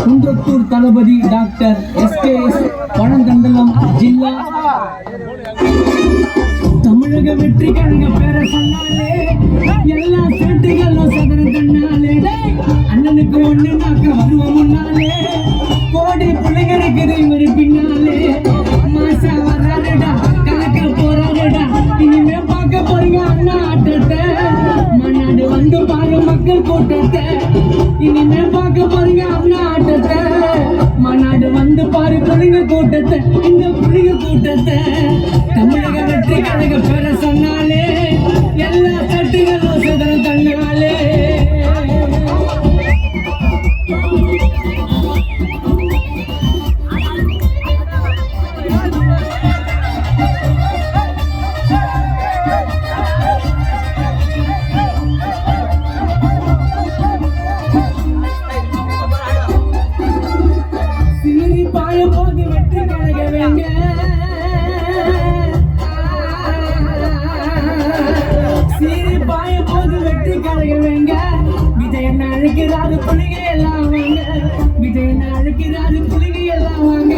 குன்றத்தூர் தளபதி doctor SKS Pazhanthandalam ஜில்லா தமிழக வெற்றி கழக பேர சொன்னாலே எல்லா சேட்டுகளும் சதர தன்னாலே அண்ணனுக்கு ஒண்ணு நாக்க வருவோம் முன்னாலே கோடி பிள்ளைங்களுக்கு இவரு பின்னாலே மாசா வர்றாருடா கணக்க போறாருடா இனிமே பார்க்க போறீங்க அண்ணா ஆட்டத்தை மன்னாடு வந்து பாரு மக்கள் கூட்டத்தை இனிமே பார்க்க போறீங்க அண்ணா ஆட்டத்தை மன்னாடு வந்து பாரு பிள்ளைங்க கூட்டத்தை இந்த பிள்ளைங்க கூட்டத்தை தமிழக வெற்றி கழக பேர சொன்னாலே எல்லா சட்டுகளும் சதர தன்னாலே போது வெற்றி கழகவேங்க சீரி பாய போது வெற்றி கழகவேங்க விஜயன் அழைக்கிறாரு புலிகை எல்லாம் வாங்க விஜயன் அழைக்கிறாரு புலிகை எல்லாம் வாங்க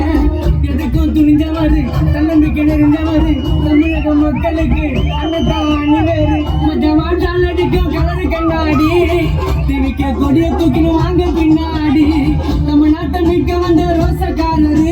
எதுக்கும் துணிஞ்சவாரு தன்னம்பிக்கை நிறைஞ்சவாரு தமிழக மக்களுக்கு அன்னதான் அணிவேறு மஜமாட்டால் அடிக்கும் கலரு கண்ணாடி திணிக்க கொடிய தூக்கின்னு வாங்க பின்னாடி தமிழ்நாட்டை மீட்க வந்த ரோசக்காரரு